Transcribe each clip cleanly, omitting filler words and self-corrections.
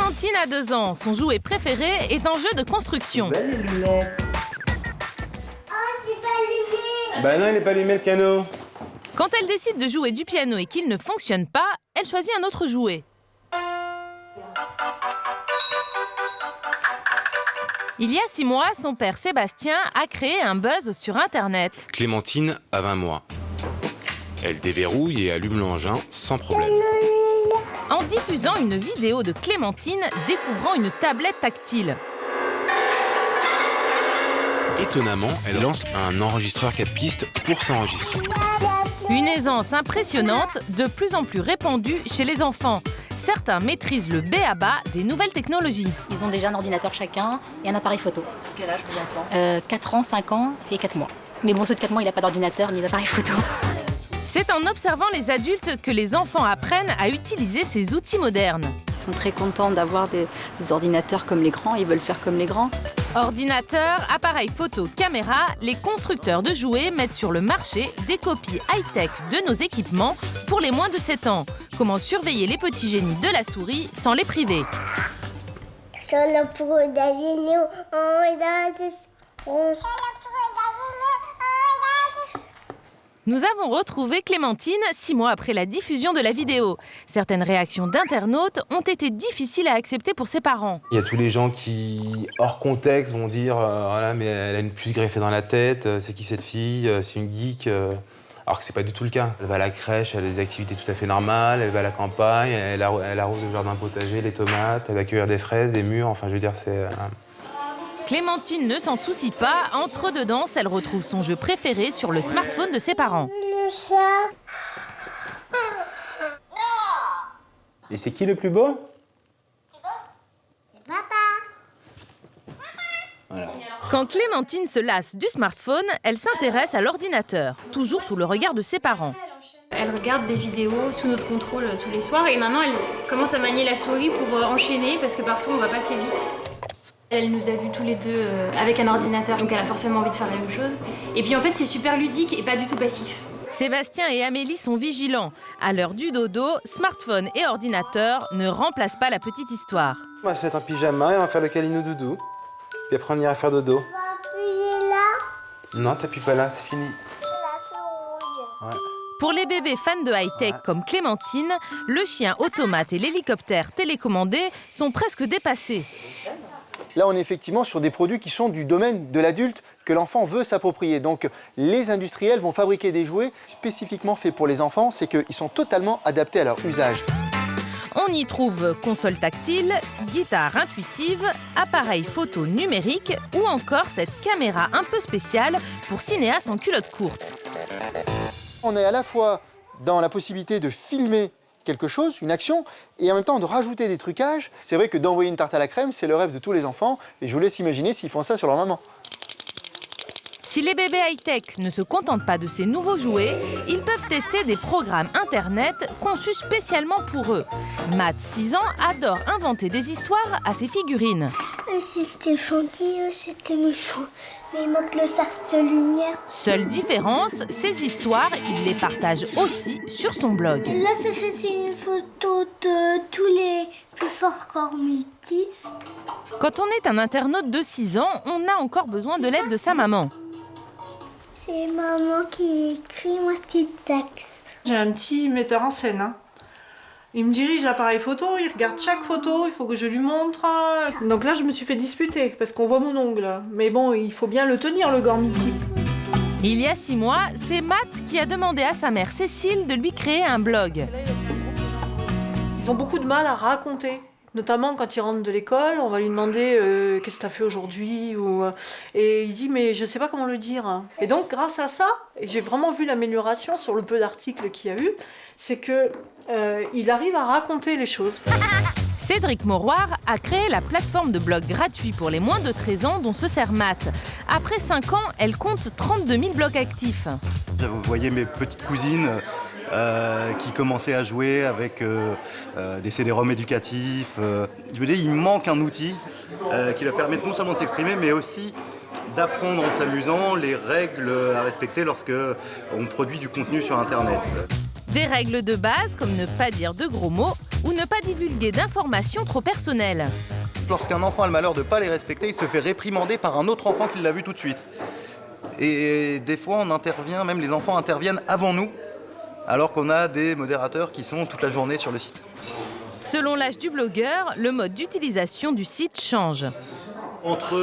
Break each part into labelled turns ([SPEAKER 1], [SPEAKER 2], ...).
[SPEAKER 1] Clémentine a 2 ans. Son jouet préféré est un jeu de construction.
[SPEAKER 2] Belle les lunettes.
[SPEAKER 3] Oh, c'est pas allumé.
[SPEAKER 2] Bah non, il n'est pas allumé le canot.
[SPEAKER 1] Quand elle décide de jouer du piano et qu'il ne fonctionne pas, elle choisit un autre jouet. Il y a 6 mois, son père Sébastien a créé un buzz sur Internet.
[SPEAKER 4] Clémentine a 20 mois. Elle déverrouille et allume l'engin sans problème.
[SPEAKER 1] En diffusant une vidéo de Clémentine découvrant une tablette tactile.
[SPEAKER 4] Étonnamment, elle lance un enregistreur 4 pistes pour s'enregistrer.
[SPEAKER 1] Une aisance impressionnante, de plus en plus répandue chez les enfants. Certains maîtrisent le b.a.-ba des nouvelles technologies.
[SPEAKER 5] Ils ont déjà un ordinateur chacun et un appareil photo.
[SPEAKER 6] Quel âge vos enfants?
[SPEAKER 5] 4 ans, 5 ans et 4 mois. Mais bon, ceux de 4 mois, il n'a pas d'ordinateur ni d'appareil photo.
[SPEAKER 1] C'est en observant les adultes que les enfants apprennent à utiliser ces outils modernes.
[SPEAKER 6] Ils sont très contents d'avoir des ordinateurs comme les grands, ils veulent faire comme les grands.
[SPEAKER 1] Ordinateurs, appareils photo, caméras, les constructeurs de jouets mettent sur le marché des copies high-tech de nos équipements pour les moins de 7 ans. Comment surveiller les petits génies de la souris sans les priver?
[SPEAKER 3] Solo pour Davino,
[SPEAKER 1] Nous avons retrouvé Clémentine 6 mois après la diffusion de la vidéo. Certaines réactions d'internautes ont été difficiles à accepter pour ses parents.
[SPEAKER 2] Il y a tous les gens qui, hors contexte, vont dire voilà, mais elle a une puce greffée dans la tête, c'est qui cette fille, c'est une geek. Alors que c'est pas du tout le cas. Elle va à la crèche, elle a des activités tout à fait normales, elle va à la campagne, elle arrose le jardin potager, les tomates, elle va cueillir des fraises, des mûres, enfin je veux dire c'est...
[SPEAKER 1] Clémentine ne s'en soucie pas. Entre deux danses, elle retrouve son jeu préféré sur le smartphone de ses parents.
[SPEAKER 3] le chat.
[SPEAKER 2] Et c'est qui le plus beau?
[SPEAKER 3] C'est papa.
[SPEAKER 2] Voilà.
[SPEAKER 1] Quand Clémentine se lasse du smartphone, elle s'intéresse à l'ordinateur, toujours sous le regard de ses parents.
[SPEAKER 7] Elle regarde des vidéos sous notre contrôle tous les soirs et maintenant elle commence à manier la souris pour enchaîner parce que parfois on va pas assez vite. Elle nous a vus tous les deux avec un ordinateur, donc elle a forcément envie de faire la même chose. Et puis en fait c'est super ludique et pas du tout passif.
[SPEAKER 1] Sébastien et Amélie sont vigilants. À l'heure du dodo, smartphone et ordinateur ne remplacent pas la petite histoire.
[SPEAKER 2] On va se mettre un pyjama et on va faire le câlinou doudou. Puis après on ira faire dodo.
[SPEAKER 3] On va appuyer là.
[SPEAKER 2] Non, t'appuies pas là, c'est fini.
[SPEAKER 3] C'est la feu rouge.
[SPEAKER 2] Ouais.
[SPEAKER 1] Pour les bébés fans de high-tech comme Clémentine, le chien automate et l'hélicoptère télécommandé sont presque dépassés.
[SPEAKER 8] Là, on est effectivement sur des produits qui sont du domaine de l'adulte que l'enfant veut s'approprier. Donc, les industriels vont fabriquer des jouets spécifiquement faits pour les enfants. C'est qu'ils sont totalement adaptés à leur usage.
[SPEAKER 1] On y trouve console tactile, guitare intuitive, appareil photo numérique ou encore cette caméra un peu spéciale pour cinéastes en culotte courte.
[SPEAKER 8] On est à la fois dans la possibilité de filmer quelque chose, une action, et en même temps de rajouter des trucages. C'est vrai que d'envoyer une tarte à la crème, c'est le rêve de tous les enfants, et je vous laisse imaginer s'ils font ça sur leur maman.
[SPEAKER 1] Si les bébés high-tech ne se contentent pas de ces nouveaux jouets, ils peuvent tester des programmes internet conçus spécialement pour eux. Matt, 6 ans, adore inventer des histoires à ses figurines.
[SPEAKER 3] C'était gentil, c'était méchant. Mais il manque le cercle de lumière.
[SPEAKER 1] Seule différence, ces histoires, il les partage aussi sur son blog.
[SPEAKER 3] Là, ça fait une photo de tous les plus forts Cormiti.
[SPEAKER 1] Quand on est un internaute de 6 ans, on a encore besoin de l'aide de sa maman.
[SPEAKER 3] C'est maman qui écrit, moi c'est Dax.
[SPEAKER 9] J'ai un petit metteur en scène. Hein. Il me dirige l'appareil photo, il regarde chaque photo, il faut que je lui montre. Donc là, je me suis fait disputer parce qu'on voit mon ongle. Mais bon, il faut bien le tenir, le Gormiti.
[SPEAKER 1] Il y a 6 mois, c'est Matt qui a demandé à sa mère Cécile de lui créer un blog.
[SPEAKER 9] Ils ont beaucoup de mal à raconter. Notamment quand il rentre de l'école, on va lui demander qu'est-ce que tu as fait aujourd'hui et il dit mais je sais pas comment le dire. Et donc grâce à ça, et j'ai vraiment vu l'amélioration sur le peu d'articles qu'il y a eu, c'est que il arrive à raconter les choses.
[SPEAKER 1] Cédric Mauroir a créé la plateforme de blog gratuit pour les moins de 13 ans dont se sert Matt. Après 5 ans, elle compte 32 000 blogs actifs.
[SPEAKER 10] Vous voyez mes petites cousines qui commençaient à jouer avec des CD-ROM éducatifs. Je veux dire, il manque un outil qui leur permette non seulement de s'exprimer, mais aussi d'apprendre en s'amusant les règles à respecter lorsque on produit du contenu sur Internet.
[SPEAKER 1] Des règles de base comme ne pas dire de gros mots, ou ne pas divulguer d'informations trop personnelles.
[SPEAKER 10] Lorsqu'un enfant a le malheur de ne pas les respecter, il se fait réprimander par un autre enfant qui l'a vu tout de suite. Et des fois, on intervient, même les enfants interviennent avant nous, alors qu'on a des modérateurs qui sont toute la journée sur le site.
[SPEAKER 1] Selon l'âge du blogueur, le mode d'utilisation du site change.
[SPEAKER 10] Entre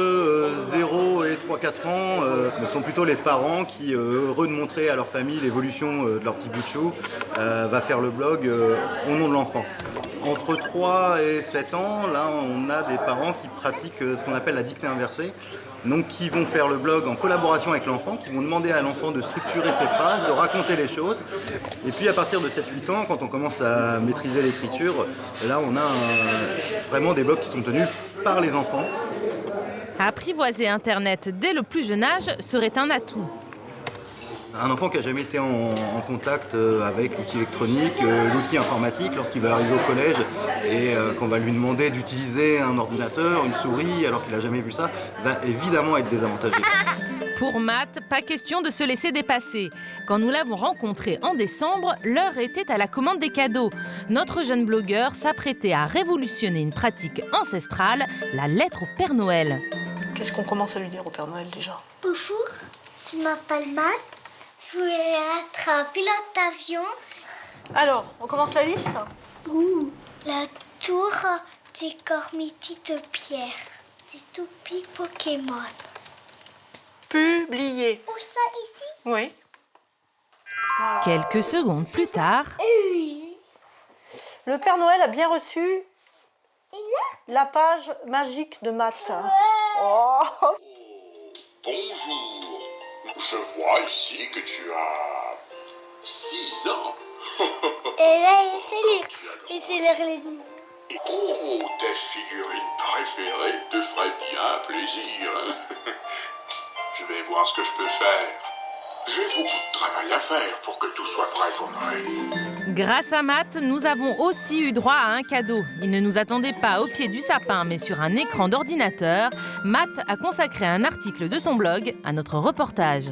[SPEAKER 10] 0 et 3-4 ans, ce sont plutôt les parents qui, heureux de montrer à leur famille l'évolution de leur petit bout de chou, va faire le blog au nom de l'enfant. Entre 3 et 7 ans, là, on a des parents qui pratiquent ce qu'on appelle la dictée inversée, donc qui vont faire le blog en collaboration avec l'enfant, qui vont demander à l'enfant de structurer ses phrases, de raconter les choses. Et puis à partir de 7-8 ans, quand on commence à maîtriser l'écriture, là, on a vraiment des blogs qui sont tenus par les enfants.
[SPEAKER 1] Apprivoiser Internet dès le plus jeune âge serait un atout.
[SPEAKER 10] Un enfant qui n'a jamais été en contact avec l'outil électronique, l'outil informatique, lorsqu'il va arriver au collège et qu'on va lui demander d'utiliser un ordinateur, une souris, alors qu'il n'a jamais vu ça, va évidemment être désavantagé.
[SPEAKER 1] Pour Matt, pas question de se laisser dépasser. Quand nous l'avons rencontré en décembre, l'heure était à la commande des cadeaux. Notre jeune blogueur s'apprêtait à révolutionner une pratique ancestrale, la lettre au Père Noël.
[SPEAKER 9] Qu'est-ce qu'on commence à lui dire au Père Noël déjà?
[SPEAKER 3] Bonjour, je m'appelle Matt. Je voulais être un pilote d'avion.
[SPEAKER 9] Alors, on commence la liste?
[SPEAKER 3] La tour des cormitis de pierre. Des toupies Pokémon.
[SPEAKER 9] Publier.
[SPEAKER 3] Où ça, ici?
[SPEAKER 9] Oui.
[SPEAKER 1] Quelques secondes plus tard,
[SPEAKER 9] Le Père Noël a bien reçu la page magique de Matt. Oh.
[SPEAKER 11] Bonjour. Je vois ici que tu as 6 ans.
[SPEAKER 3] Et là, il sait lire les livres.
[SPEAKER 11] Oh, tes figurines préférées te feraient bien plaisir. Je vais voir ce que je peux faire. J'ai beaucoup de travail à faire pour que tout soit prêt pour Noël.
[SPEAKER 1] grâce à Matt, nous avons aussi eu droit à un cadeau. Il ne nous attendait pas au pied du sapin, mais sur un écran d'ordinateur. Matt a consacré un article de son blog à notre reportage.